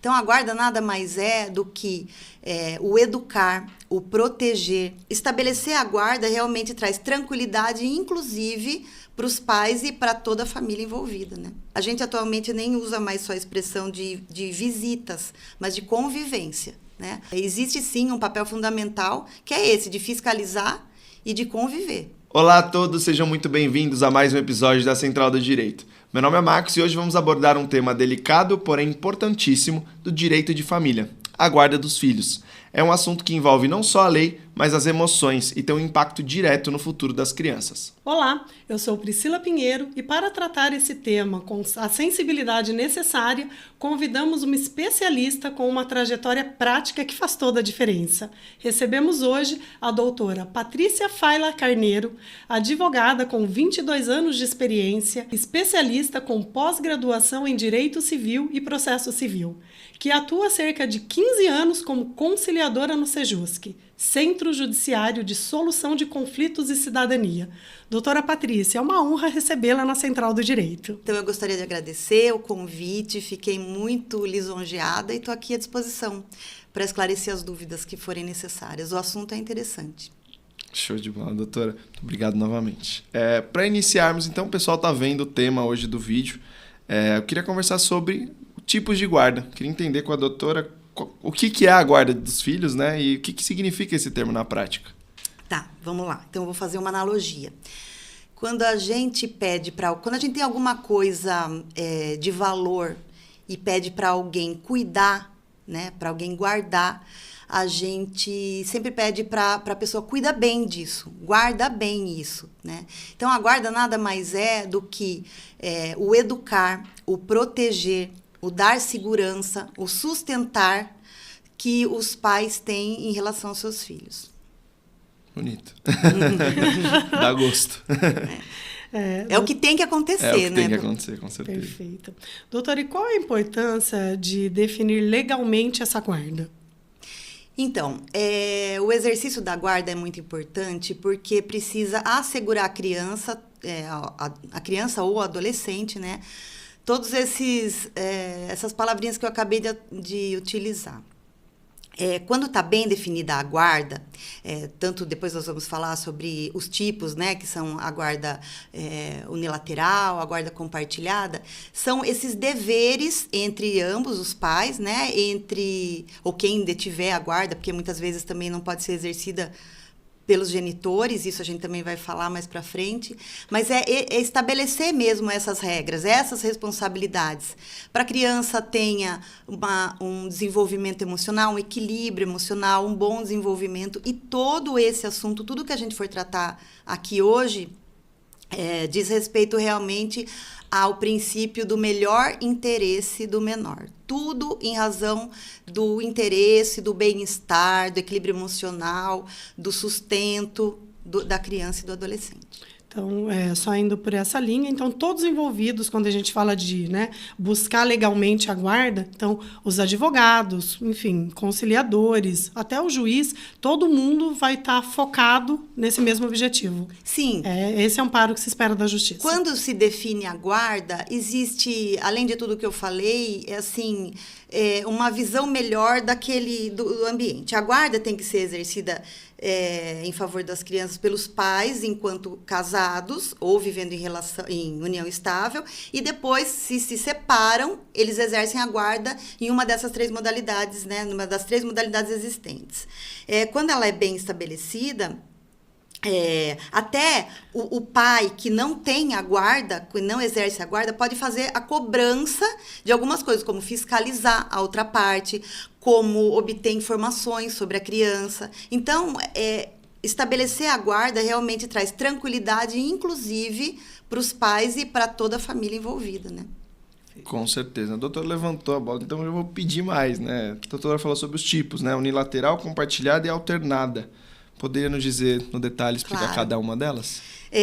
Então, a guarda nada mais é do que o educar, o proteger. Estabelecer a guarda realmente traz tranquilidade, inclusive para os pais e para toda a família envolvida, né? A gente atualmente nem usa mais só a expressão de visitas, mas de convivência, né? Existe sim um papel fundamental, que é esse, de fiscalizar e de conviver. Olá a todos, sejam muito bem-vindos a mais um episódio da Central do Direito. Meu nome é Marcos e hoje vamos abordar um tema delicado, porém importantíssimo, do direito de família, a guarda dos filhos. É um assunto que envolve não só a lei, mas as emoções e tem um impacto direto no futuro das crianças. Olá, eu sou Priscila Pinheiro e para tratar esse tema com a sensibilidade necessária, convidamos uma especialista com uma trajetória prática que faz toda a diferença. Recebemos hoje a doutora Patrícia Faila Carneiro, advogada com 22 anos de experiência, especialista com pós-graduação em Direito Civil e Processo Civil, que atua há cerca de 15 anos como conciliadora no Sejusc, Centro Judiciário de Solução de Conflitos e Cidadania. Doutora Patrícia, é uma honra recebê-la na Central do Direito. Então, eu gostaria de agradecer o convite, fiquei muito lisonjeada e estou aqui à disposição para esclarecer as dúvidas que forem necessárias. O assunto é interessante. Show de bola, doutora. Muito obrigado novamente. Para iniciarmos, então, o pessoal está vendo o tema hoje do vídeo. Eu queria conversar sobre tipos de guarda. Queria entender com a doutora o que é a guarda dos filhos, né? E o que significa esse termo na prática. Tá, vamos lá. Então, eu vou fazer uma analogia. Quando a gente quando a gente tem alguma coisa de valor e pede para alguém cuidar, né? Para alguém guardar, a gente sempre pede para a pessoa cuida bem disso, guarda bem isso, né? Então, a guarda nada mais é do que o educar, o proteger, o dar segurança, o sustentar que os pais têm em relação aos seus filhos. Bonito. Dá gosto. É o que tem que acontecer, né? Tem que acontecer, com certeza. Perfeito. Doutora, e qual a importância de definir legalmente essa guarda? Então, o exercício da guarda é muito importante porque precisa assegurar a criança, a criança ou adolescente, né? Todos essas palavrinhas que eu acabei de utilizar. Quando está bem definida a guarda, tanto depois nós vamos falar sobre os tipos, né, que são a guarda unilateral, a guarda compartilhada, são esses deveres entre ambos os pais, né, ou quem detiver a guarda, porque muitas vezes também não pode ser exercida pelos genitores, isso a gente também vai falar mais para frente, mas é estabelecer mesmo essas regras, essas responsabilidades, para a criança tenha um desenvolvimento emocional, um equilíbrio emocional, um bom desenvolvimento, e todo esse assunto, tudo que a gente for tratar aqui hoje, diz respeito realmente ao princípio do melhor interesse do menor. Tudo em razão do interesse, do bem-estar, do equilíbrio emocional, do sustento da criança e do adolescente. Então, só indo por essa linha, então todos envolvidos, quando a gente fala de buscar legalmente a guarda, então os advogados, enfim, conciliadores, até o juiz, todo mundo vai estar focado nesse mesmo objetivo. Sim. Esse é um amparo que se espera da justiça. Quando se define a guarda, existe, além de tudo que eu falei, uma visão melhor do ambiente. A guarda tem que ser exercida em favor das crianças pelos pais, enquanto casados ou vivendo em união estável, e depois, se separam, eles exercem a guarda em uma dessas três modalidades, né, numa das três modalidades existentes. Quando ela é bem estabelecida, até o pai que não tem a guarda, que não exerce a guarda, pode fazer a cobrança de algumas coisas, como fiscalizar a outra parte, como obter informações sobre a criança. Então, estabelecer a guarda realmente traz tranquilidade, inclusive para os pais e para toda a família envolvida, né? Com certeza. A doutora levantou a bola, então eu vou pedir mais, né? A doutora falou sobre os tipos, né? Unilateral, compartilhada e alternada. Poderia nos dizer, no detalhe, explicar claro, cada uma delas?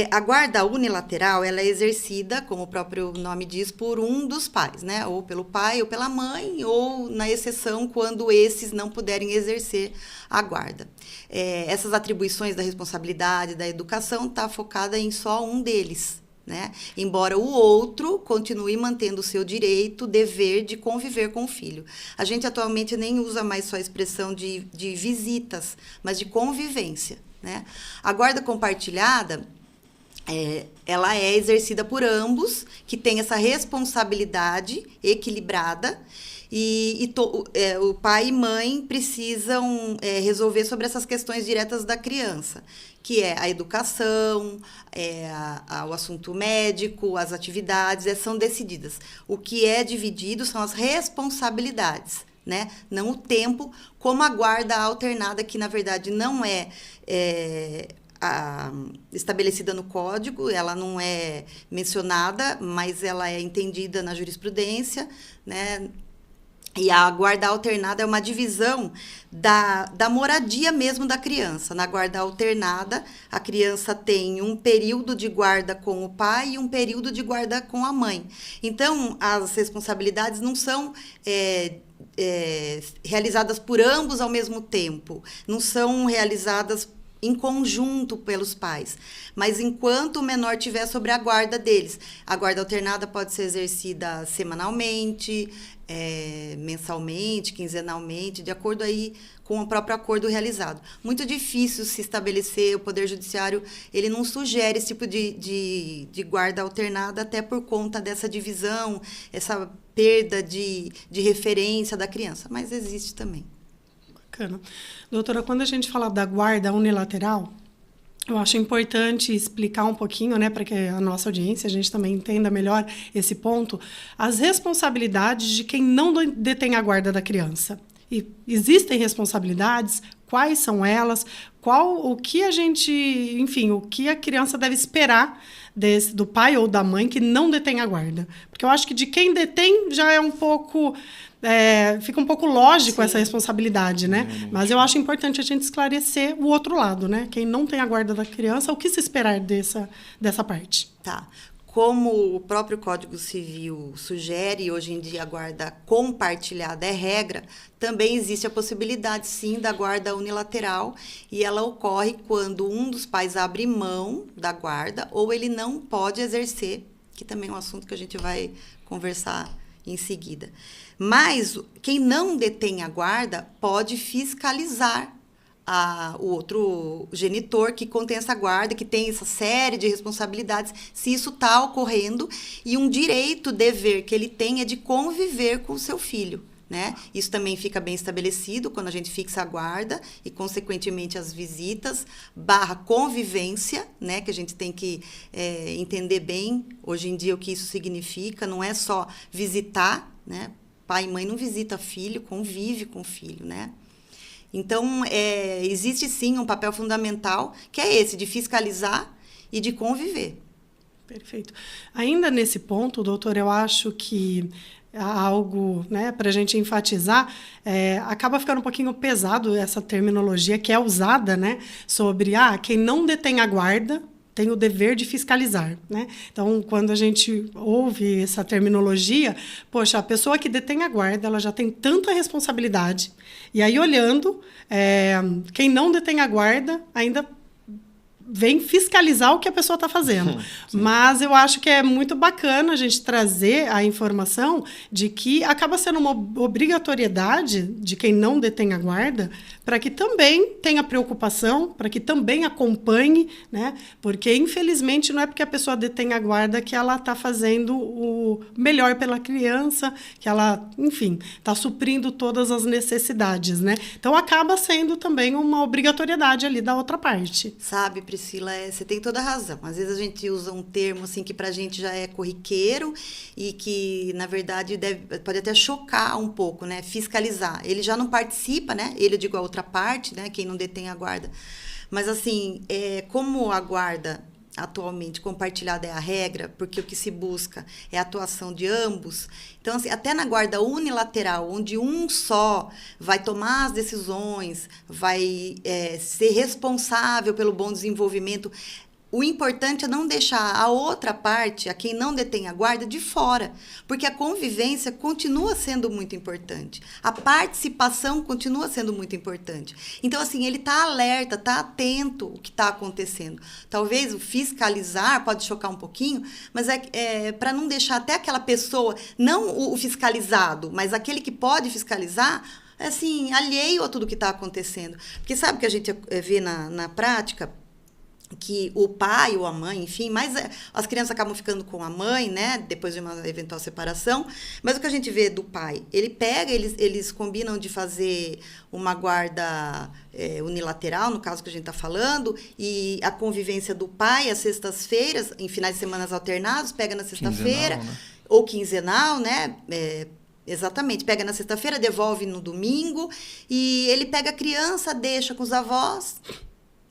A guarda unilateral, ela é exercida, como o próprio nome diz, por um dos pais, né? Ou pelo pai ou pela mãe, ou, na exceção, quando esses não puderem exercer a guarda. Essas atribuições da responsabilidade, da educação, está focada em só um deles, né? Embora o outro continue mantendo o seu direito, dever de conviver com o filho. A gente atualmente nem usa mais só a expressão de visitas, mas de convivência, né? A guarda compartilhada, ela é exercida por ambos, que têm essa responsabilidade equilibrada, o pai e mãe precisam resolver sobre essas questões diretas da criança, que é a educação, o assunto médico, as atividades, são decididas. O que é dividido são as responsabilidades, né? Não o tempo, como a guarda alternada, que na verdade não é estabelecida no código, ela não é mencionada, mas ela é entendida na jurisprudência, né? E a guarda alternada é uma divisão da moradia mesmo da criança. Na guarda alternada, a criança tem um período de guarda com o pai e um período de guarda com a mãe. Então, as responsabilidades não são realizadas por ambos ao mesmo tempo, não são realizadas em conjunto pelos pais, mas enquanto o menor tiver sobre a guarda deles. A guarda alternada pode ser exercida semanalmente, mensalmente, quinzenalmente, de acordo aí com o próprio acordo realizado. Muito difícil se estabelecer, o Poder Judiciário ele não sugere esse tipo de guarda alternada, até por conta dessa divisão, essa perda de referência da criança, mas existe também. Bacana. Doutora, quando a gente fala da guarda unilateral, eu acho importante explicar um pouquinho, né, para que a nossa audiência, a gente também entenda melhor esse ponto, as responsabilidades de quem não detém a guarda da criança. E existem responsabilidades, quais são elas, o que a gente, enfim, o que a criança deve esperar do pai ou da mãe que não detém a guarda. Porque eu acho que de quem detém já é um pouco... fica um pouco lógico. Sim. Essa responsabilidade, né? Mas eu acho importante a gente esclarecer o outro lado, né? Quem não tem a guarda da criança, o que se esperar dessa parte? Tá. Como o próprio Código Civil sugere, hoje em dia a guarda compartilhada é regra, também existe a possibilidade, sim, da guarda unilateral, e ela ocorre quando um dos pais abre mão da guarda ou ele não pode exercer, que também é um assunto que a gente vai conversar em seguida. Mas quem não detém a guarda pode fiscalizar o outro genitor que contém essa guarda, que tem essa série de responsabilidades, se isso está ocorrendo, e um direito, dever que ele tem é de conviver com o seu filho, né? Isso também fica bem estabelecido quando a gente fixa a guarda e, consequentemente, as visitas / convivência, né? Que a gente tem que entender bem, hoje em dia, o que isso significa. Não é só visitar, né? Pai e mãe não visita filho, convive com o filho, né? Então, existe sim um papel fundamental, que é esse, de fiscalizar e de conviver. Perfeito. Ainda nesse ponto, doutor, eu acho que há algo, né, para a gente enfatizar, acaba ficando um pouquinho pesado essa terminologia que é usada, né, sobre quem não detém a guarda tem o dever de fiscalizar, né? Então, quando a gente ouve essa terminologia, poxa, a pessoa que detém a guarda, ela já tem tanta responsabilidade. E aí, olhando, quem não detém a guarda ainda vem fiscalizar o que a pessoa está fazendo. Mas eu acho que é muito bacana a gente trazer a informação de que acaba sendo uma obrigatoriedade de quem não detém a guarda para que também tenha preocupação, para que também acompanhe, né? Porque, infelizmente, não é porque a pessoa detém a guarda que ela está fazendo o melhor pela criança, que ela, enfim, está suprindo todas as necessidades, né? Então, acaba sendo também uma obrigatoriedade ali da outra parte. Sabe, Priscila, você tem toda a razão. Às vezes a gente usa um termo assim, que para a gente já é corriqueiro e que, na verdade, pode até chocar um pouco, né? Fiscalizar. Ele já não participa, né? Ele, eu digo, a outra parte, né? Quem não detém a guarda. Mas, assim, como a guarda atualmente compartilhada é a regra, porque o que se busca é a atuação de ambos. Então, assim, até na guarda unilateral, onde um só vai tomar as decisões, vai ser responsável pelo bom desenvolvimento, o importante é não deixar a outra parte, a quem não detém a guarda, de fora, porque a convivência continua sendo muito importante, a participação continua sendo muito importante. Então, assim, ele está alerta, está atento ao que está acontecendo. Talvez o fiscalizar pode chocar um pouquinho, mas é para não deixar até aquela pessoa, não o fiscalizado, mas aquele que pode fiscalizar, assim, alheio a tudo que está acontecendo. Porque sabe o que a gente vê na prática? Que o pai ou a mãe, enfim, mas as crianças acabam ficando com a mãe, né, depois de uma eventual separação, mas o que a gente vê do pai, ele pega, eles combinam de fazer uma guarda unilateral, no caso que a gente está falando, e a convivência do pai às sextas-feiras, em finais de semana alternados, pega na sexta-feira, né? Ou quinzenal, né, exatamente, pega na sexta-feira, devolve no domingo, e ele pega a criança, deixa com os avós,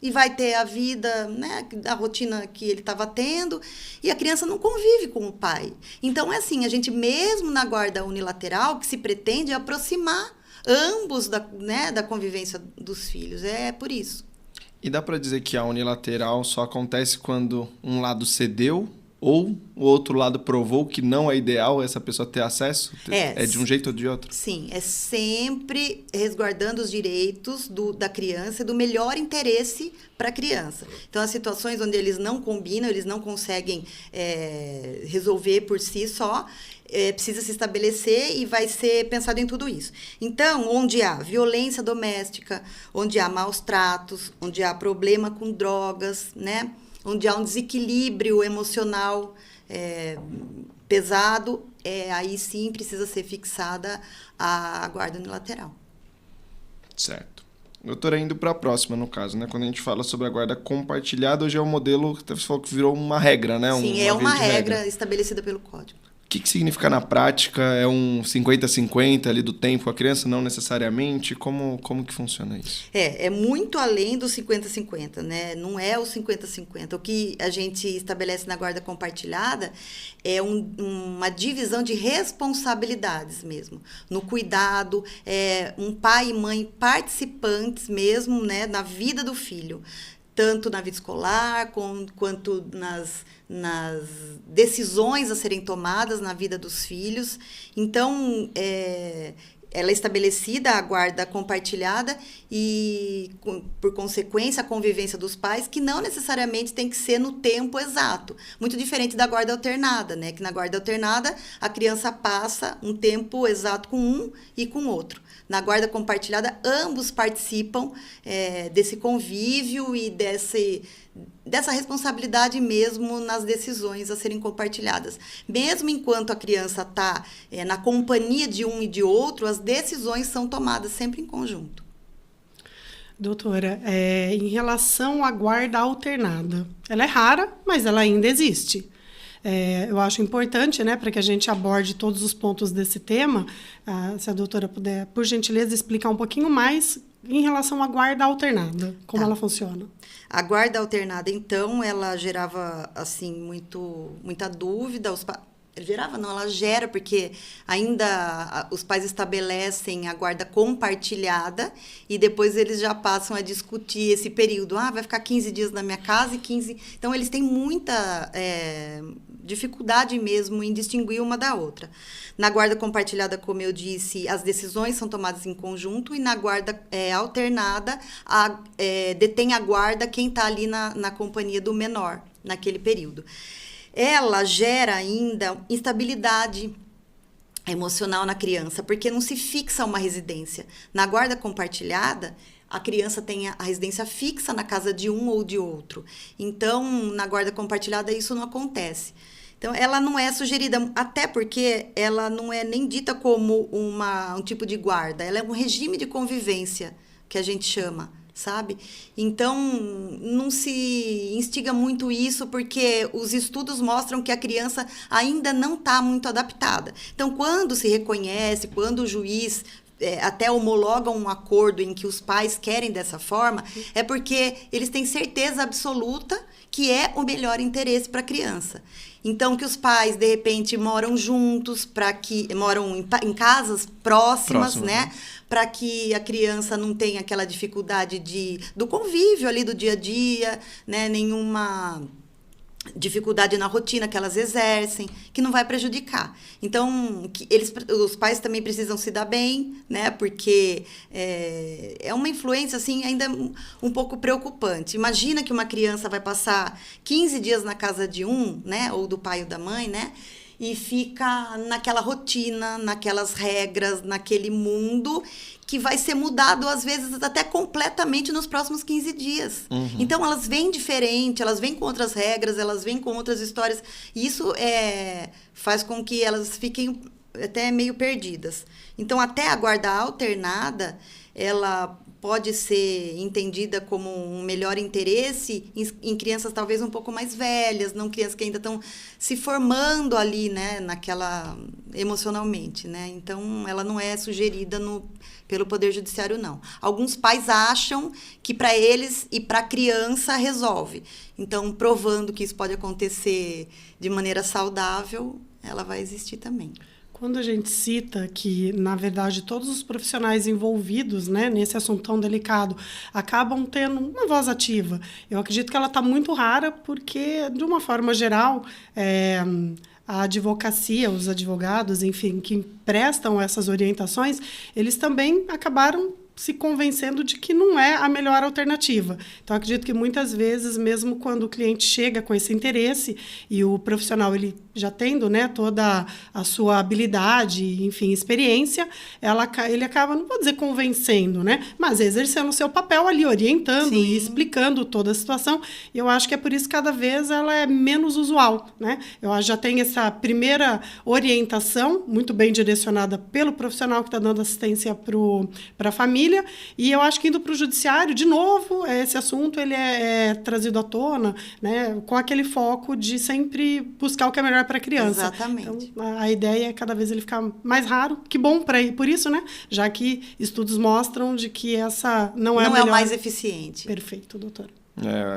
e vai ter a vida, né, a rotina que ele estava tendo, e a criança não convive com o pai. Então, é assim, a gente mesmo na guarda unilateral, o que se pretende é aproximar ambos da convivência dos filhos. É por isso. E dá para dizer que a unilateral só acontece quando um lado cedeu ou o outro lado provou que não é ideal essa pessoa ter acesso? É de um jeito ou de outro? Sim, é sempre resguardando os direitos da criança e do melhor interesse para a criança. Então, as situações onde eles não combinam, eles não conseguem resolver por si só, precisa se estabelecer e vai ser pensado em tudo isso. Então, onde há violência doméstica, onde há maus tratos, onde há problema com drogas, né? Onde há um desequilíbrio emocional pesado, aí sim precisa ser fixada a guarda unilateral. Certo. Doutora, indo para a próxima, no caso, né? Quando a gente fala sobre a guarda compartilhada, hoje é um modelo que você falou que virou uma regra, né? Sim, é uma regra estabelecida pelo Código. O que significa na prática? É um 50-50 ali do tempo com a criança? Não necessariamente? Como que funciona isso? É muito além do 50-50, né? Não é o 50-50. O que a gente estabelece na guarda compartilhada é uma divisão de responsabilidades mesmo. No cuidado, um pai e mãe participantes mesmo, né, na vida do filho. Tanto na vida escolar, quanto nas decisões a serem tomadas na vida dos filhos. Então, ela é estabelecida a guarda compartilhada e, por consequência, a convivência dos pais, que não necessariamente tem que ser no tempo exato. Muito diferente da guarda alternada, né? Que na guarda alternada, a criança passa um tempo exato com um e com outro. Na guarda compartilhada, ambos participam desse convívio e dessa responsabilidade mesmo nas decisões a serem compartilhadas. Mesmo enquanto a criança está na companhia de um e de outro, as decisões são tomadas sempre em conjunto. Doutora, em relação à guarda alternada, ela é rara, mas ela ainda existe. Eu acho importante, né, para que a gente aborde todos os pontos desse tema, se a doutora puder, por gentileza, explicar um pouquinho mais em relação à guarda alternada, como ela funciona. A guarda alternada, então, ela gerava, assim, muita dúvida. Ela gera, porque ainda os pais estabelecem a guarda compartilhada e depois eles já passam a discutir esse período. Vai ficar 15 dias na minha casa e 15... Então, eles têm muita dificuldade mesmo em distinguir uma da outra. Na guarda compartilhada, como eu disse, as decisões são tomadas em conjunto e na guarda alternada, detém a guarda quem está ali na companhia do menor naquele período. Ela gera ainda instabilidade emocional na criança, porque não se fixa uma residência. Na guarda compartilhada, a criança tem a residência fixa na casa de um ou de outro. Então, na guarda compartilhada, isso não acontece. Então, ela não é sugerida, até porque ela não é nem dita como um tipo de guarda. Ela é um regime de convivência, que a gente chama, sabe? Então, não se instiga muito isso, porque os estudos mostram que a criança ainda não está muito adaptada. Então, quando se reconhece, quando o juiz até homologam um acordo em que os pais querem dessa forma, é porque eles têm certeza absoluta que é o melhor interesse para a criança. Então, que os pais, de repente, moram juntos, moram em casas próximas, né? Para que a criança não tenha aquela dificuldade do convívio ali do dia a dia, né? Nenhuma dificuldade na rotina que elas exercem, que não vai prejudicar. Então, os pais também precisam se dar bem, né? Porque é uma influência, assim, ainda um pouco preocupante. Imagina que uma criança vai passar 15 dias na casa de um, né? Ou do pai ou da mãe, né? E fica naquela rotina, naquelas regras, naquele mundo que vai ser mudado, às vezes, até completamente nos próximos 15 dias. Então, elas vêm diferente, elas vêm com outras regras, elas vêm com outras histórias. E isso faz com que elas fiquem até meio perdidas. Então, até a guarda alternada, ela pode ser entendida como um melhor interesse em crianças talvez um pouco mais velhas, não crianças que ainda estão se formando ali, né, emocionalmente, né? Então, ela não é sugerida pelo Poder Judiciário, não. Alguns pais acham que para eles e para a criança resolve. Então, provando que isso pode acontecer de maneira saudável, ela vai existir também. Quando a gente cita que, na verdade, todos os profissionais envolvidos, né, nesse assunto tão delicado acabam tendo uma voz ativa, eu acredito que ela está muito rara porque, de uma forma geral, a advocacia, os advogados, enfim, que prestam essas orientações, eles também acabaram se convencendo de que não é a melhor alternativa. Então, acredito que muitas vezes, mesmo quando o cliente chega com esse interesse e o profissional ele já tendo, né, toda a sua habilidade, enfim, experiência, ele acaba, não vou dizer convencendo, né, mas exercendo o seu papel ali, orientando Sim. e explicando toda a situação. E eu acho que é por isso que cada vez ela é menos usual, né? Eu acho que já tem essa primeira orientação muito bem direcionada pelo profissional que está dando assistência para a família. E eu acho que indo para o judiciário, de novo, esse assunto ele é trazido à tona, né, com aquele foco de sempre buscar o que é melhor para a criança. Exatamente. Então, a ideia é cada vez ele ficar mais raro. Que bom por isso, né? Já que estudos mostram de que essa não é a melhor. Não é o mais eficiente. Perfeito, doutora.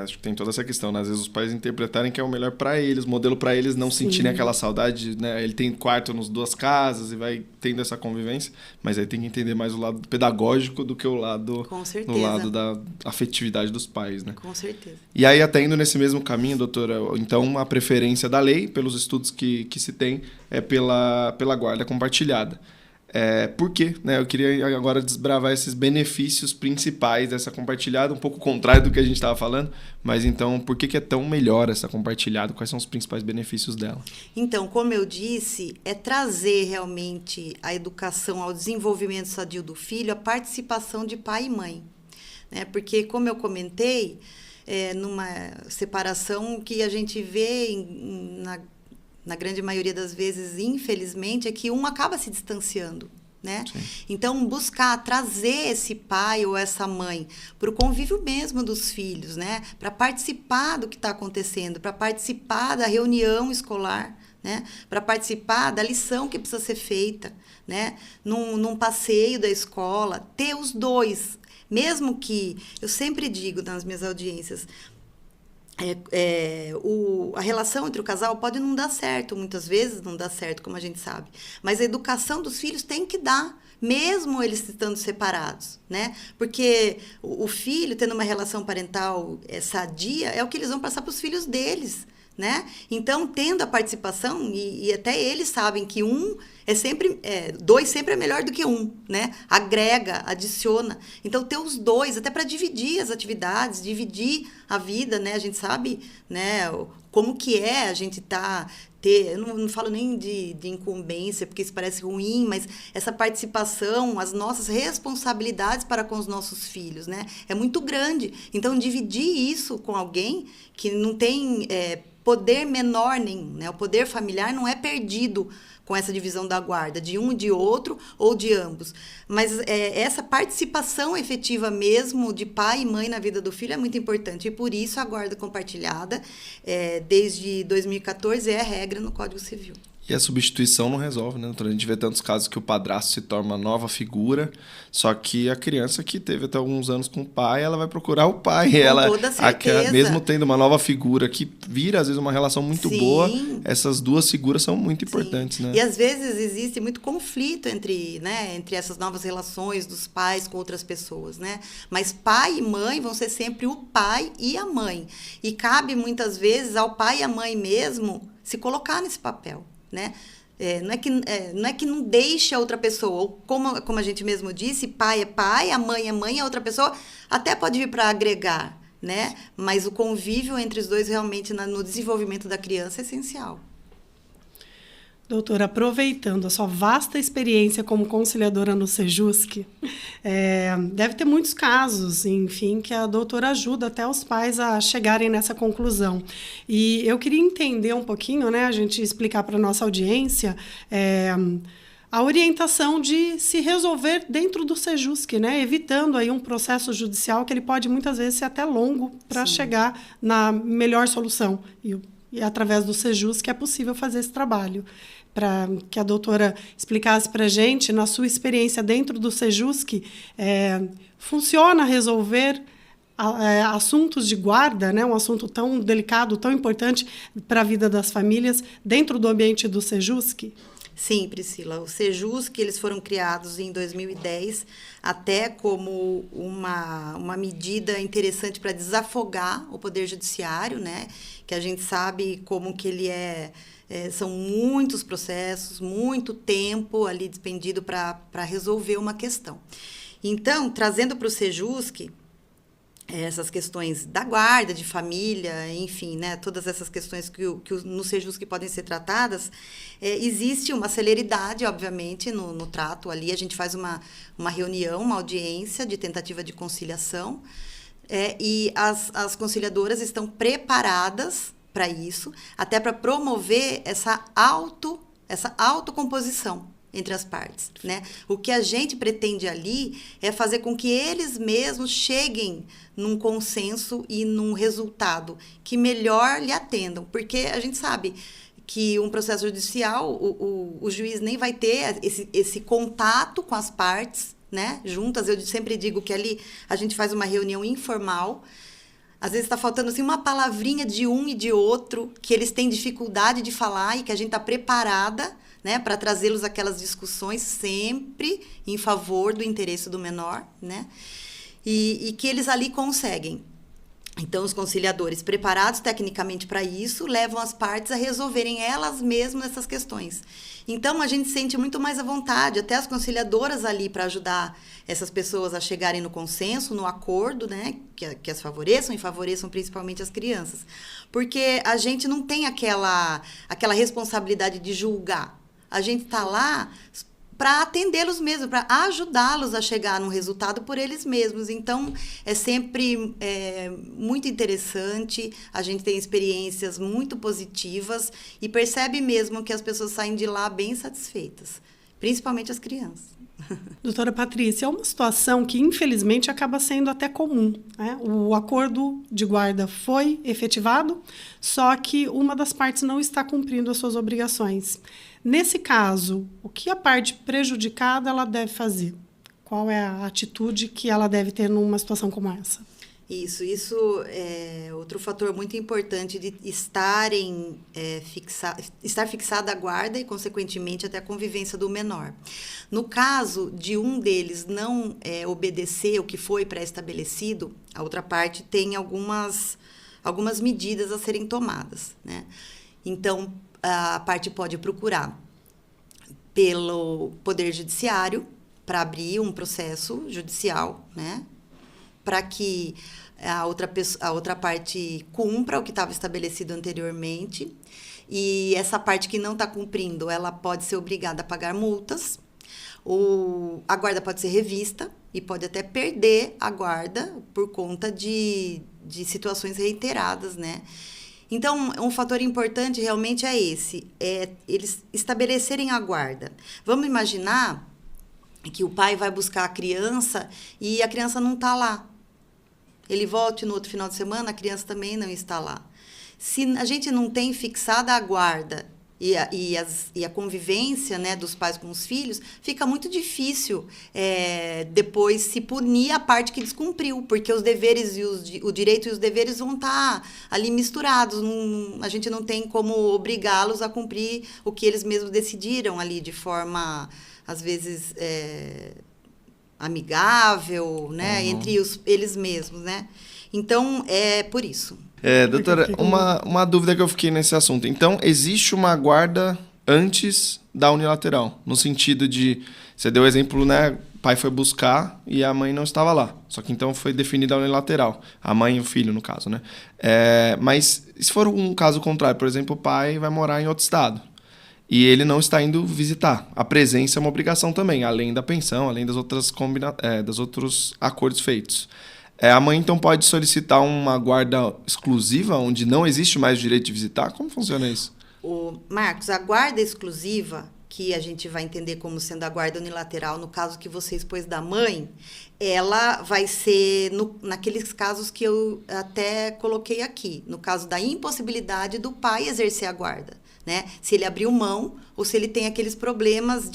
Acho que tem toda essa questão, né? Às vezes os pais interpretarem que é o melhor para eles, modelo para eles, não sentirem aquela saudade, né? Ele tem quarto nas duas casas e vai tendo essa convivência, mas aí tem que entender mais o lado pedagógico do que o lado, Com certeza. o lado da afetividade dos pais, né? Com certeza. E aí, até indo nesse mesmo caminho, doutora, então a preferência da lei, pelos estudos que se tem, é pela guarda compartilhada. Por quê? Né? Eu queria agora desbravar esses benefícios principais dessa compartilhada, um pouco contrário do que a gente estava falando, mas então, por que é tão melhor essa compartilhada? Quais são os principais benefícios dela? Então, como eu disse, é trazer realmente a educação ao desenvolvimento sadio do filho, a participação de pai e mãe. Né? Porque, como eu comentei, numa separação, o que a gente vê na grande maioria das vezes, infelizmente, é que um acaba se distanciando, né? Sim. Então, buscar trazer esse pai ou essa mãe para o convívio mesmo dos filhos, né? Para participar do que está acontecendo, para participar da reunião escolar, né? Para participar da lição que precisa ser feita, né? Num passeio da escola, ter os dois. Mesmo que, eu sempre digo nas minhas audiências, a relação entre o casal pode não dar certo, muitas vezes não dá certo, como a gente sabe. Mas a educação dos filhos tem que dar, mesmo eles estando separados, né? Porque o filho, tendo uma relação parental sadia, é o que eles vão passar para os filhos deles, né? Então, tendo a participação, e até eles sabem que dois sempre é melhor do que um, né? Agrega, adiciona. Então, ter os dois, até para dividir as atividades, dividir a vida, né? A gente sabe, né, como que a gente eu não falo nem de incumbência, porque isso parece ruim, mas essa participação, as nossas responsabilidades para com os nossos filhos, né? É muito grande. Então, dividir isso com alguém que não tem poder menor nenhum, né? O poder familiar não é perdido com essa divisão da guarda, de um, de outro ou de ambos. Mas essa participação efetiva mesmo de pai e mãe na vida do filho é muito importante. E por isso a guarda compartilhada, desde 2014, é a regra no Código Civil. E a substituição não resolve, né, doutora? A gente vê tantos casos que o padrasto se torna uma nova figura, só que a criança que teve até alguns anos com o pai, ela vai procurar o pai. Com toda certeza. Mesmo tendo uma nova figura que vira, às vezes, uma relação muito Sim. boa, essas duas figuras são muito importantes, Sim. né? E às vezes existe muito conflito entre essas novas relações dos pais com outras pessoas, né? Mas pai e mãe vão ser sempre o pai e a mãe. E cabe muitas vezes ao pai e à mãe mesmo se colocar nesse papel, né? Não é que não deixe a outra pessoa, ou como a gente mesmo disse, pai é pai, a mãe é outra pessoa, até pode vir para agregar, né? Mas o convívio entre os dois realmente no desenvolvimento da criança é essencial. Doutora, aproveitando a sua vasta experiência como conciliadora no Sejusc, deve ter muitos casos, enfim, que a doutora ajuda até os pais a chegarem nessa conclusão. E eu queria entender um pouquinho, né, a gente explicar para a nossa audiência a orientação de se resolver dentro do Sejusc, né, evitando aí um processo judicial que ele pode muitas vezes ser até longo para chegar na melhor solução. E através do Sejusc é possível fazer esse trabalho. Para que a doutora explicasse para a gente, na sua experiência dentro do Sejusc, funciona resolver assuntos de guarda, né, um assunto tão delicado, tão importante para a vida das famílias, dentro do ambiente do Sejusc? Sim, Priscila. O Sejusc, eles foram criados em 2010, até como uma medida interessante para desafogar o Poder Judiciário, né? Que a gente sabe como que ele são muitos processos, muito tempo ali despendido para resolver uma questão. Então, trazendo para o Sejusc essas questões da guarda, de família, enfim, né, todas essas questões que no Sejusc podem ser tratadas, existe uma celeridade, obviamente, no trato ali. A gente faz uma reunião, uma audiência de tentativa de conciliação, e as conciliadoras estão preparadas para isso, até para promover essa autocomposição entre as partes, né? O que a gente pretende ali é fazer com que eles mesmos cheguem num consenso e num resultado que melhor lhe atendam, porque a gente sabe que um processo judicial, o juiz nem vai ter esse contato com as partes, né, juntas. Eu sempre digo que ali a gente faz uma reunião informal. Às vezes está faltando assim, uma palavrinha de um e de outro, que eles têm dificuldade de falar e que a gente está preparada, né, para trazê-los aquelas discussões sempre em favor do interesse do menor, né, e que eles ali conseguem. Então, os conciliadores preparados tecnicamente para isso levam as partes a resolverem elas mesmas essas questões. Então, a gente sente muito mais à vontade, até as conciliadoras ali para ajudar essas pessoas a chegarem no consenso, no acordo, né, que as favoreçam e favoreçam principalmente as crianças. Porque a gente não tem aquela responsabilidade de julgar. A gente está lá para atendê-los mesmo, para ajudá-los a chegar num resultado por eles mesmos. Então, é sempre muito interessante, a gente tem experiências muito positivas e percebe mesmo que as pessoas saem de lá bem satisfeitas, principalmente as crianças. Doutora Patrícia, é uma situação que, infelizmente, acaba sendo até comum, né? O acordo de guarda foi efetivado, só que uma das partes não está cumprindo as suas obrigações. Nesse caso, o que a parte prejudicada ela deve fazer? Qual é a atitude que ela deve ter numa situação como essa? Isso é outro fator muito importante de estar fixada a guarda e, consequentemente, até a convivência do menor. No caso de um deles não obedecer o que foi pré-estabelecido, a outra parte tem algumas medidas a serem tomadas, né? Então, a parte pode procurar pelo Poder Judiciário para abrir um processo judicial, né, para que a outra parte cumpra o que estava estabelecido anteriormente, e essa parte que não está cumprindo, ela pode ser obrigada a pagar multas, a guarda pode ser revista e pode até perder a guarda por conta de situações reiteradas, né? Então, um fator importante realmente é eles estabelecerem a guarda. Vamos imaginar que o pai vai buscar a criança e a criança não está lá. Ele volte no outro final de semana, a criança também não está lá. Se a gente não tem fixada a guarda e a convivência, né, dos pais com os filhos, fica muito difícil depois se punir a parte que descumpriu, porque os deveres o direito e os deveres vão estar ali misturados. A gente não tem como obrigá-los a cumprir o que eles mesmos decidiram ali de forma, às vezes, amigável, né, entre eles mesmos, né? Então, é por isso. Doutora, uma dúvida que eu fiquei nesse assunto. Então, existe uma guarda antes da unilateral, no sentido de, você deu o exemplo, né, o pai foi buscar e a mãe não estava lá, só que então foi definida a unilateral, a mãe e o filho, no caso, né? Mas se for um caso contrário, por exemplo, o pai vai morar em outro estado e ele não está indo visitar, a presença é uma obrigação também, além da pensão, além das outras dos outros acordos feitos. A mãe, então, pode solicitar uma guarda exclusiva, onde não existe mais o direito de visitar? Como funciona isso? Marcos, a guarda exclusiva, que a gente vai entender como sendo a guarda unilateral, no caso que você expôs da mãe, ela vai ser naqueles casos que eu até coloquei aqui, no caso da impossibilidade do pai exercer a guarda, né? Se ele abriu mão ou se ele tem aqueles problemas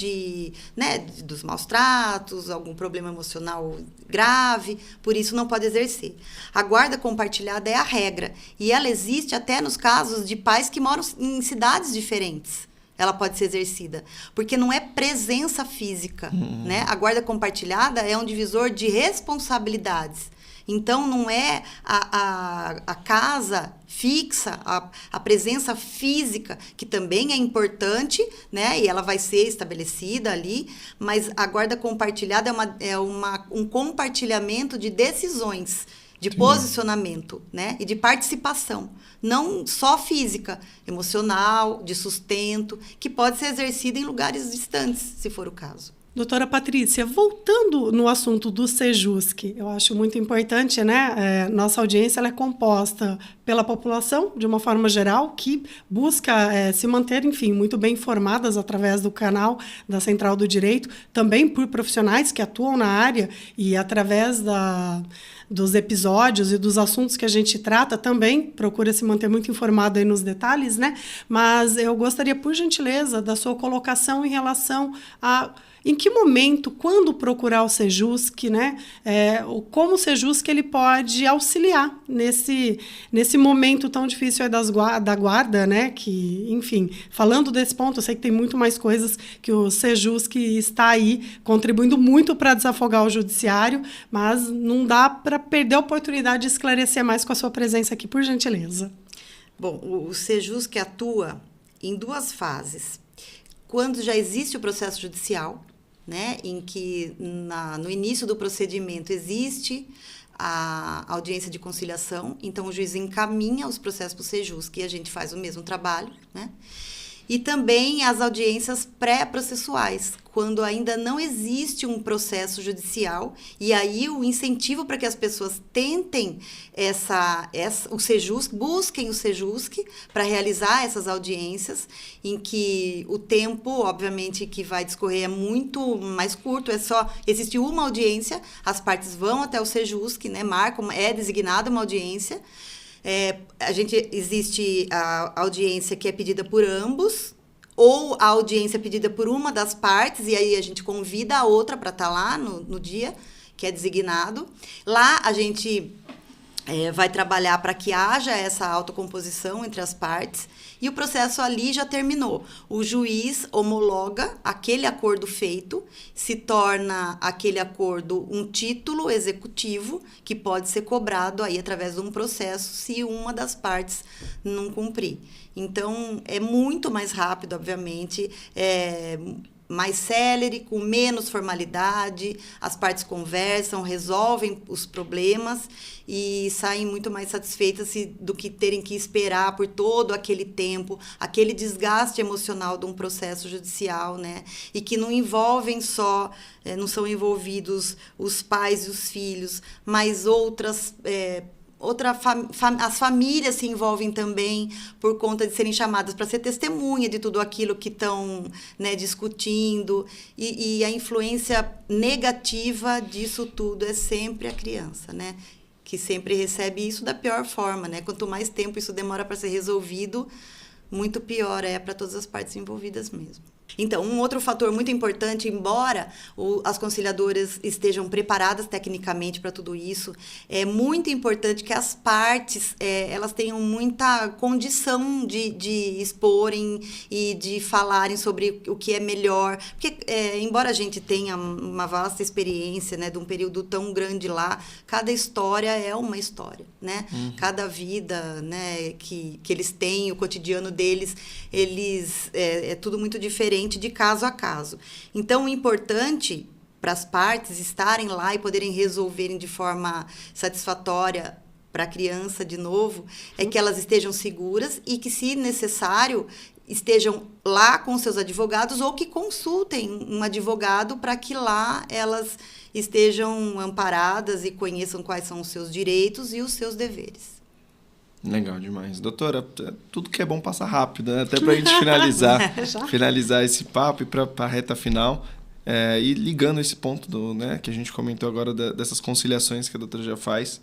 dos maus tratos, algum problema emocional grave, por isso não pode exercer. A guarda compartilhada é a regra e ela existe até nos casos de pais que moram em cidades diferentes. Ela pode ser exercida, porque não é presença física, né? A guarda compartilhada é um divisor de responsabilidades. Então, não é a casa fixa, a presença física, que também é importante, né? E ela vai ser estabelecida ali, mas a guarda compartilhada um compartilhamento de decisões, de posicionamento, né? E de participação. Não só física, emocional, de sustento, que pode ser exercida em lugares distantes, se for o caso. Doutora Patrícia, voltando no assunto do Sejusc, eu acho muito importante, né? Nossa audiência ela é composta pela população, de uma forma geral, que busca se manter, enfim, muito bem informadas através do canal da Central do Direito, também por profissionais que atuam na área e através dos episódios e dos assuntos que a gente trata também, procura se manter muito informado aí nos detalhes, né? Mas eu gostaria, por gentileza, da sua colocação em relação a em que momento, quando procurar o Sejusc, né? Como o Sejusc ele pode auxiliar nesse momento tão difícil da guarda, né? Que, enfim, falando desse ponto, eu sei que tem muito mais coisas que o Sejusc está aí contribuindo muito para desafogar o judiciário, mas não dá para perder a oportunidade de esclarecer mais com a sua presença aqui, por gentileza. Bom, o Sejusc atua em duas fases. Quando já existe o processo judicial, né, em que no início do procedimento existe a audiência de conciliação, então o juiz encaminha os processos para o Sejusc e a gente faz o mesmo trabalho, né? E também as audiências pré-processuais, quando ainda não existe um processo judicial, e aí o incentivo para que as pessoas tentem o Sejusc, busquem o Sejusc para realizar essas audiências, em que o tempo, obviamente, que vai discorrer é muito mais curto, existe uma audiência, as partes vão até o Sejusc, né, marcam, é designada uma audiência. Existe a audiência que é pedida por ambos, ou a audiência pedida por uma das partes, e aí a gente convida a outra para estar lá no dia que é designado. Lá a gente vai trabalhar para que haja essa autocomposição entre as partes, e o processo ali já terminou. O juiz homologa aquele acordo feito, se torna aquele acordo um título executivo que pode ser cobrado aí através de um processo se uma das partes não cumprir. Então, é muito mais rápido, obviamente, mais célere, com menos formalidade, as partes conversam, resolvem os problemas e saem muito mais satisfeitas do que terem que esperar por todo aquele tempo, aquele desgaste emocional de um processo judicial, né? E que não envolvem não são envolvidos os pais e os filhos, mas as famílias se envolvem também por conta de serem chamadas para ser testemunha de tudo aquilo que estão, né, discutindo, e a influência negativa disso tudo é sempre a criança, né, que sempre recebe isso da pior forma, né? Quanto mais tempo isso demora para ser resolvido, muito pior para todas as partes envolvidas mesmo. Então, um outro fator muito importante, embora as conciliadoras estejam preparadas tecnicamente para tudo isso, é muito importante que as partes elas tenham muita condição de exporem e de falarem sobre o que é melhor. Porque, embora a gente tenha uma vasta experiência, né, de um período tão grande lá, cada história é uma história, né? Cada vida, né, que eles têm, o cotidiano deles, é tudo muito diferente de caso a caso. Então, o importante para as partes estarem lá e poderem resolverem de forma satisfatória para a criança, de novo, é que elas estejam seguras e que, se necessário, estejam lá com seus advogados ou que consultem um advogado para que lá elas estejam amparadas e conheçam quais são os seus direitos e os seus deveres. Legal demais. Doutora, tudo que é bom passa rápido, né? Até para a gente finalizar esse papo e para a reta final. E ligando esse ponto né, que a gente comentou agora dessas conciliações que a doutora já faz,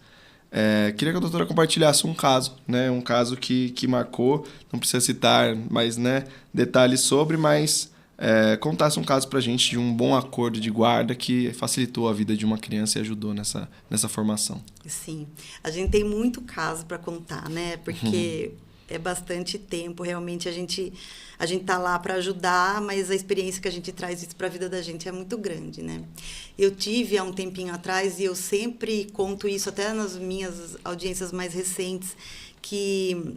queria que a doutora compartilhasse um caso, né? Um caso que marcou, não precisa citar mais, né, detalhes sobre, mas contasse um caso para a gente de um bom acordo de guarda que facilitou a vida de uma criança e ajudou nessa formação. Sim, a gente tem muito caso para contar, né? Porque é bastante tempo, realmente a gente tá lá para ajudar, mas a experiência que a gente traz isso para a vida da gente é muito grande, né? Eu tive há um tempinho atrás, e eu sempre conto isso até nas minhas audiências mais recentes, que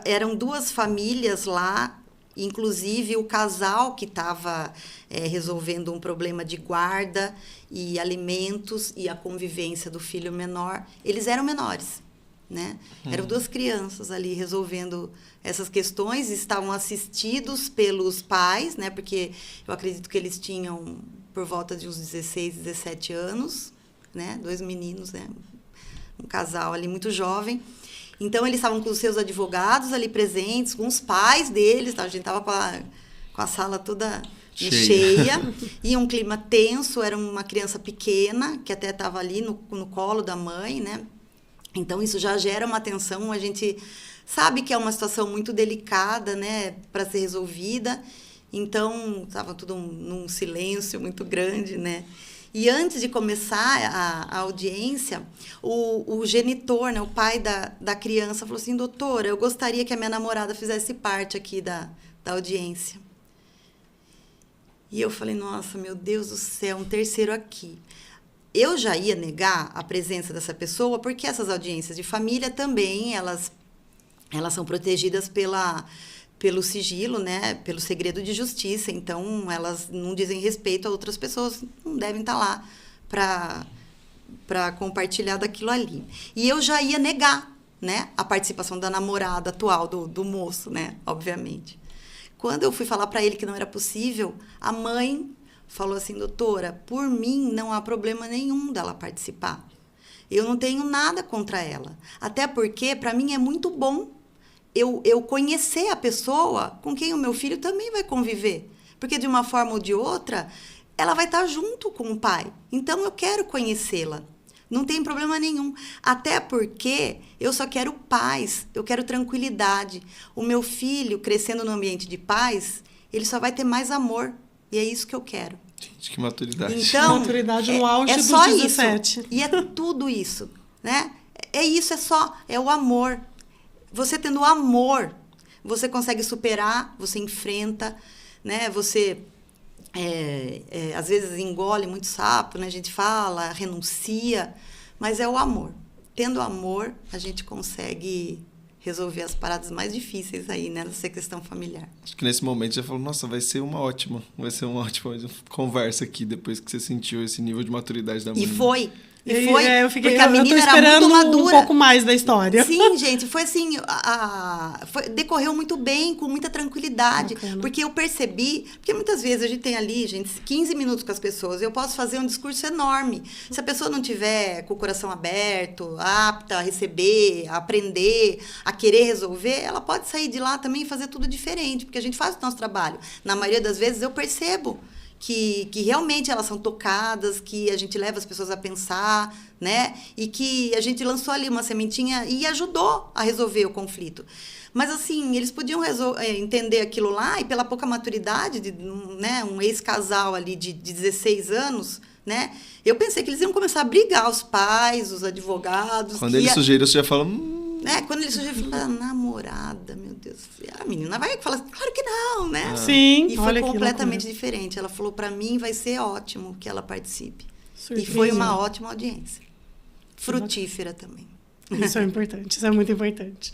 eram 2 famílias lá. Inclusive, o casal que estava resolvendo um problema de guarda e alimentos e a convivência do filho menor, eles eram menores, né? Eram 2 crianças ali resolvendo essas questões, estavam assistidos pelos pais, né? Porque eu acredito que eles tinham por volta de uns 16, 17 anos, né? 2 meninos, né? Um casal ali muito jovem. Então, eles estavam com os seus advogados ali presentes, com os pais deles, tá? A gente estava com a sala toda cheia e um clima tenso. Era uma criança pequena, que até estava ali no colo da mãe, né? Então, isso já gera uma tensão. A gente sabe que é uma situação muito delicada, né, para ser resolvida. Então, estava tudo num silêncio muito grande, né? E antes de começar a audiência, o genitor, né, o pai da criança, falou assim: doutora, eu gostaria que a minha namorada fizesse parte aqui da audiência. E eu falei: nossa, meu Deus do céu, um terceiro aqui. Eu já ia negar a presença dessa pessoa, porque essas audiências de família também, elas são protegidas pelo sigilo, né, pelo segredo de justiça. Então, elas não dizem respeito a outras pessoas, não devem estar lá para compartilhar daquilo ali. E eu já ia negar, né, a participação da namorada atual do moço, né, obviamente. Quando eu fui falar para ele que não era possível, a mãe falou assim: doutora, por mim não há problema nenhum dela participar. Eu não tenho nada contra ela. Até porque, para mim, é muito bom eu conhecer a pessoa com quem o meu filho também vai conviver. Porque, de uma forma ou de outra, ela vai estar junto com o pai. Então, eu quero conhecê-la. Não tem problema nenhum. Até porque eu só quero paz, eu quero tranquilidade. O meu filho, crescendo no ambiente de paz, ele só vai ter mais amor. E é isso que eu quero. Gente, que maturidade. Então, maturidade no auge dos só 17. Isso. E é tudo isso, né? É o amor. Você tendo amor, você consegue superar, você enfrenta, né? Você, às vezes, engole muito sapo, né? A gente fala, renuncia, mas é o amor. Tendo amor, a gente consegue resolver as paradas mais difíceis aí, né? Nessa questão familiar. Acho que nesse momento você falou: nossa, vai ser uma ótima conversa aqui, depois que você sentiu esse nível de maturidade da mãe. E foi. Porque a menina era muito madura. Um pouco mais da história. Sim, gente, foi assim, decorreu muito bem, com muita tranquilidade. Bacana. Porque eu percebi, porque muitas vezes a gente tem ali, gente, 15 minutos com as pessoas, eu posso fazer um discurso enorme. Se a pessoa não tiver com o coração aberto, apta a receber, a aprender, a querer resolver, ela pode sair de lá também e fazer tudo diferente, porque a gente faz o nosso trabalho. Na maioria das vezes eu percebo que realmente elas são tocadas, que a gente leva as pessoas a pensar, né? E que a gente lançou ali uma sementinha e ajudou a resolver o conflito. Mas, assim, eles podiam entender aquilo lá e, pela pouca maturidade, né, um ex-casal ali de 16 anos, né, eu pensei que eles iam começar a brigar, os pais, os advogados. Quando ele sugeriu, você já falou... Quando ele sugeriu, eu falei, namorada, meu Deus. A menina vai falar, claro que não, né? Sim, e foi completamente diferente. Ela falou, para mim vai ser ótimo que ela participe. E foi uma ótima audiência. Frutífera também. Isso é importante, isso é muito importante.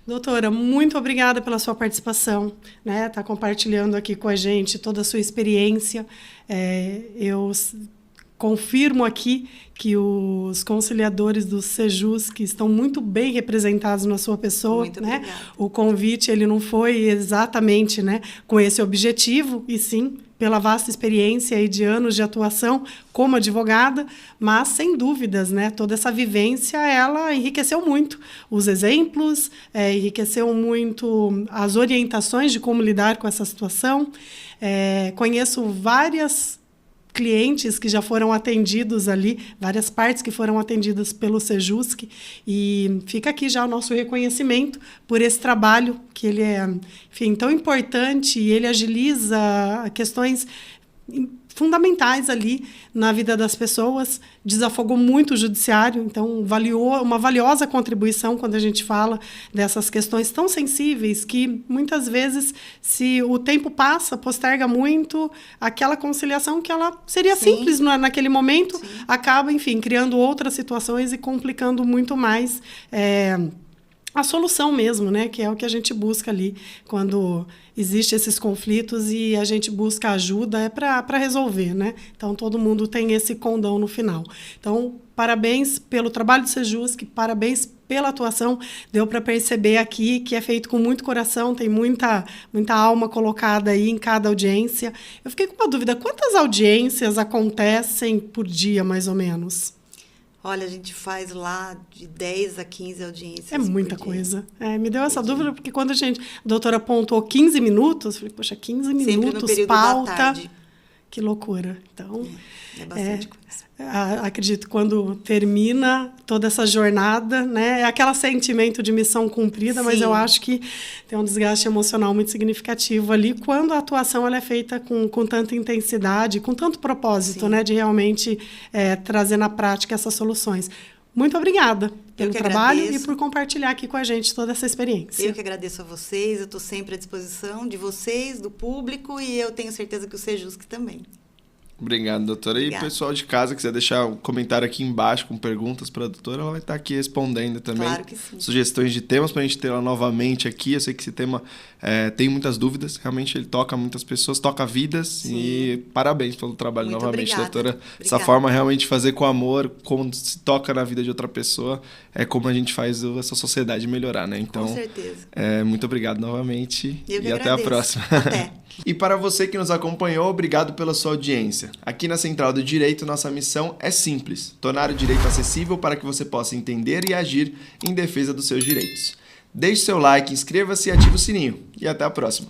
Doutora, muito obrigada pela sua participação, né? Tá compartilhando aqui com a gente toda a sua experiência. Eu confirmo aqui que os conciliadores do Sejusc estão muito bem representados na sua pessoa, muito né? Obrigada. O convite ele não foi exatamente, né, com esse objetivo, e sim pela vasta experiência aí de anos de atuação como advogada, mas sem dúvidas, né, toda essa vivência ela enriqueceu muito os exemplos, enriqueceu muito as orientações de como lidar com essa situação. Conheço várias clientes que já foram atendidos ali, várias partes que foram atendidas pelo Sejusc, e fica aqui já o nosso reconhecimento por esse trabalho que ele é, enfim, tão importante, e ele agiliza questões fundamentais ali na vida das pessoas, desafogou muito o judiciário, então uma valiosa contribuição quando a gente fala dessas questões tão sensíveis que muitas vezes, se o tempo passa, posterga muito aquela conciliação que ela seria simples naquele momento, acaba, enfim, criando outras situações e complicando muito mais a solução mesmo, né? Que é o que a gente busca ali quando existem esses conflitos e a gente busca ajuda para resolver, né? Então, todo mundo tem esse condão no final. Então, parabéns pelo trabalho do Sejusc, parabéns pela atuação. Deu para perceber aqui que é feito com muito coração, tem muita alma colocada aí em cada audiência. Eu fiquei com uma dúvida, quantas audiências acontecem por dia, mais ou menos? Olha, a gente faz lá de 10 a 15 audiências. É muita coisa. Me deu essa dúvida, porque quando a doutora apontou 15 minutos, eu falei, poxa, 15 minutos, sempre no período pauta. Da tarde. Que loucura. Então, é bastante coisa. Acredito que quando termina toda essa jornada, né, é aquele sentimento de missão cumprida, mas eu acho que tem um desgaste emocional muito significativo ali quando a atuação ela é feita com tanta intensidade, com tanto propósito, né, de realmente trazer na prática essas soluções. Muito obrigada pelo trabalho e por compartilhar aqui com a gente toda essa experiência. Eu que agradeço a vocês, eu estou sempre à disposição de vocês, do público, e eu tenho certeza que o Sejusc também. Obrigado, doutora. Obrigada. E pessoal de casa, quiser deixar um comentário aqui embaixo com perguntas para a doutora, ela vai estar aqui respondendo também. Claro que sim. Sugestões de temas para a gente ter ela novamente aqui. Eu sei que esse tema tem muitas dúvidas. Realmente ele toca muitas pessoas, toca vidas. Sim. E parabéns pelo trabalho muito novamente, obrigada. doutora. Obrigada. Essa forma realmente de fazer com amor, como se toca na vida de outra pessoa, é como a gente faz essa sociedade melhorar, né? Então, com certeza. Muito obrigado novamente. Eu que e agradeço. Até a próxima. Até. E para você que nos acompanhou, obrigado pela sua audiência. Aqui na Central do Direito, nossa missão é simples: tornar o direito acessível para que você possa entender e agir em defesa dos seus direitos. Deixe seu like, inscreva-se e ative o sininho. E até a próxima.